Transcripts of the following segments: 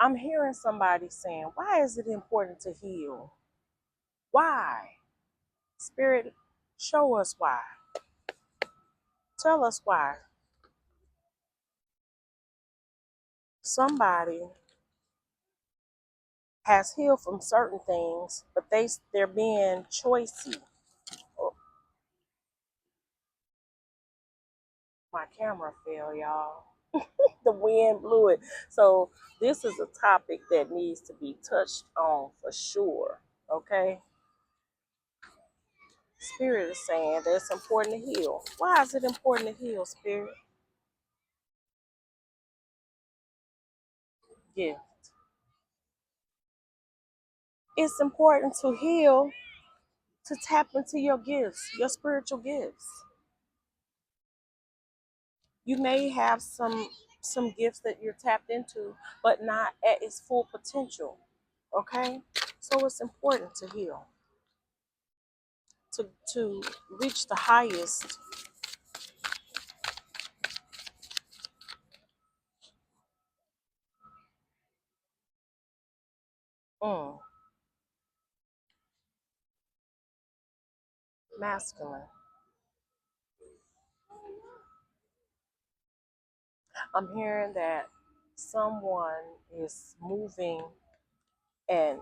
I'm hearing somebody saying, why is it important to heal? Why? Spirit, show us why. Tell us why. Somebody has healed from certain things, but they're being choicy. Oh, my camera fell, y'all. The wind blew it. So this is a topic that needs to be touched on for sure. Okay? Spirit is saying that it's important to heal. Why is it important to heal, Spirit? Yeah. It's important to heal, to tap into your gifts, your spiritual gifts. You may have some gifts that you're tapped into, but not at its full potential. Okay? So it's important to heal, to reach the highest. Mm, masculine. I'm hearing that someone is moving, and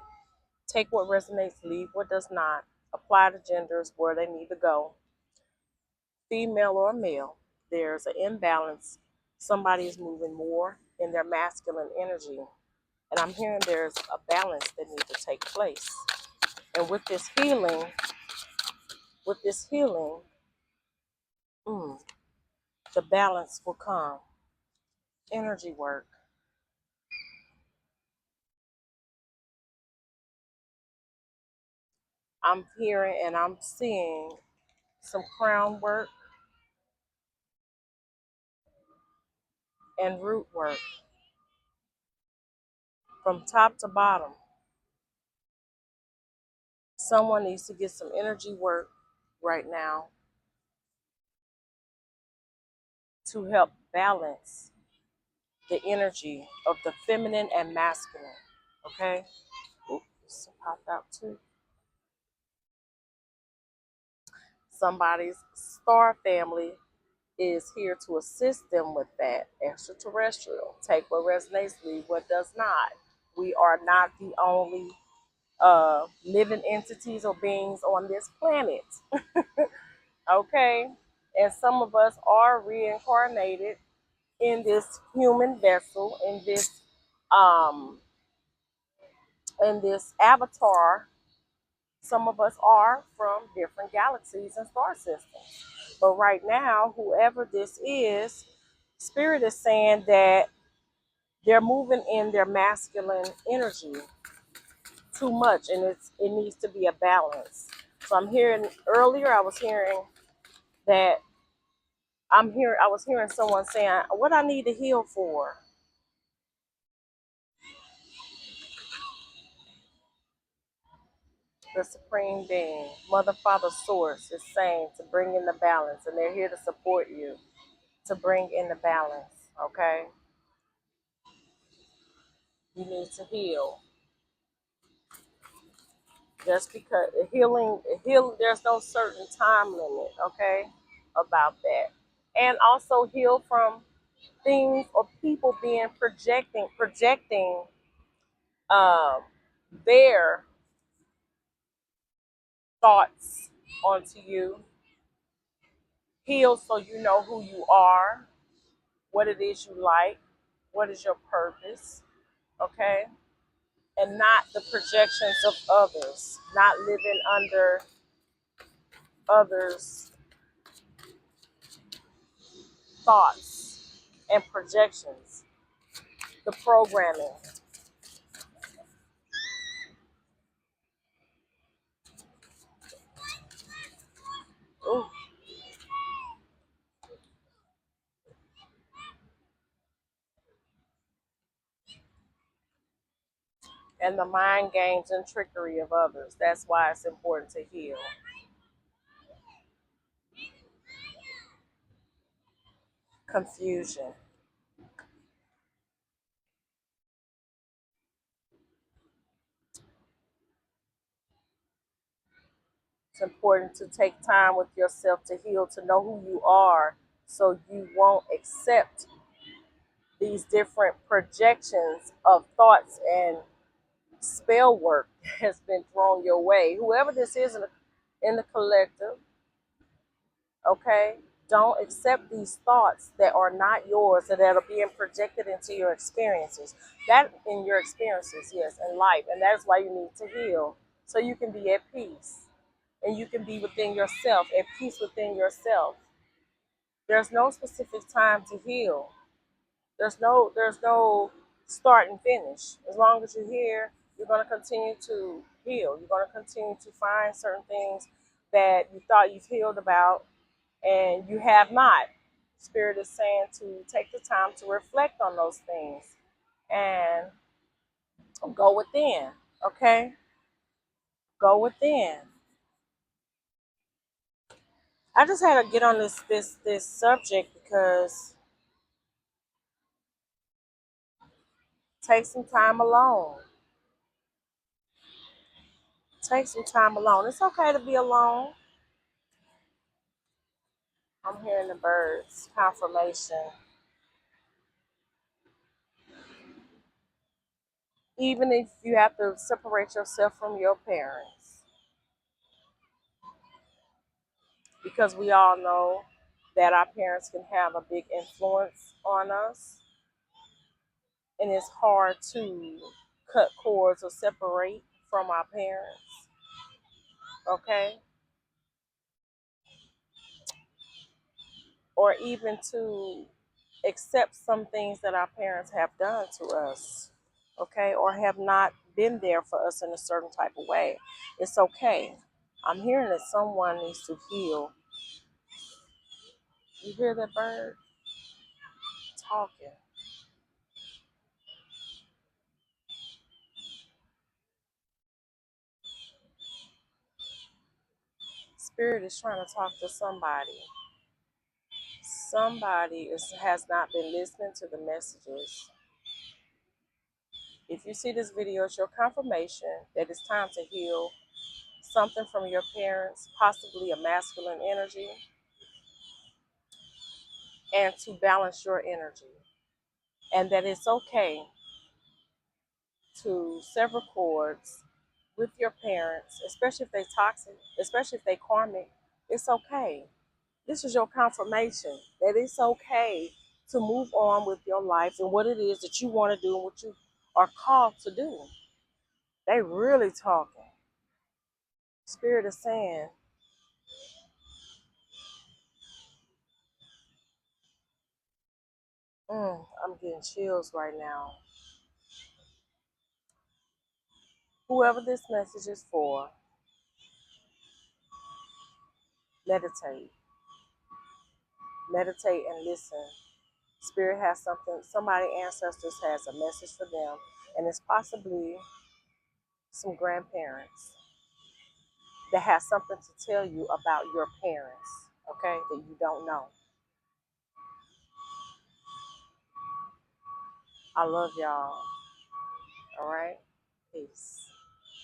take what resonates, leave what does not, apply the genders where they need to go, female or male. There's an imbalance. Somebody is moving more in their masculine energy. And I'm hearing there's a balance that needs to take place. And with this healing, mm, the balance will come. Energy work. I'm hearing and I'm seeing some crown work and root work from top to bottom. Someone needs to get some energy work right now to help balance the energy of the feminine and masculine. Okay? Oops, popped out too. Somebody's star family is here to assist them with that. Extraterrestrial. Take what resonates, leave what does not. We are not the only living entities or beings on this planet. Okay? And some of us are reincarnated in this human vessel, um in this avatar. Some of us are from different galaxies and star systems. But right now, whoever this is, Spirit is saying that they're moving in their masculine energy too much, and it needs to be a balance. So I'm hearing earlier, I was hearing that I was hearing someone saying, what I need to heal for. The Supreme Being, Mother, Father, Source is saying to bring in the balance, and they're here to support you to bring in the balance. Okay? You need to heal. Just because there's no certain time limit, okay, about that. And also heal from things or people being projecting um, their thoughts onto you. Heal so you know who you are, what it is you like, what is your purpose, okay? And not the projections of others, not living under others' thoughts and projections, the programming. Ooh. And the mind games and trickery of others. That's why it's important to heal. Confusion. It's important to take time with yourself to heal, to know who you are, so you won't accept these different projections of thoughts and spell work has been thrown your way. Whoever this is in the collective, okay? Don't accept these thoughts that are not yours and that are being projected into your experiences. That in your experiences, yes, in life. And that is why you need to heal. So you can be at peace. And you can be within yourself, at peace within yourself. There's no specific time to heal. There's no start and finish. As long as you're here, you're going to continue to heal. You're going to continue to find certain things that you thought you've healed about and you have not. Spirit is saying to take the time to reflect on those things and go within. Okay? Go within. I just had to get on this subject because take some time alone. Take some time alone. It's okay to be alone. I'm hearing the birds. Confirmation. Even if you have to separate yourself from your parents. Because we all know that our parents can have a big influence on us. And it's hard to cut cords or separate from our parents. Okay? Or even to accept some things that our parents have done to us, okay, or have not been there for us in a certain type of way. It's okay. I'm hearing that someone needs to heal. You hear that bird talking? Spirit is trying to talk to somebody. Has not been listening to the messages. If you see this video, it's your confirmation that it's time to heal something from your parents, possibly a masculine energy, and to balance your energy. And that it's okay to sever cords with your parents, especially if they toxic, especially if they karmic. It's okay. This is your confirmation that it's okay to move on with your life and what it is that you want to do and what you are called to do. They really talking. Spirit is saying, I'm getting chills right now. Whoever this message is for, meditate. Meditate and listen. Spirit has something, somebody, ancestors has a message for them, and it's possibly some grandparents that has something to tell you about your parents, okay, that you don't know. I love y'all. All right? Peace.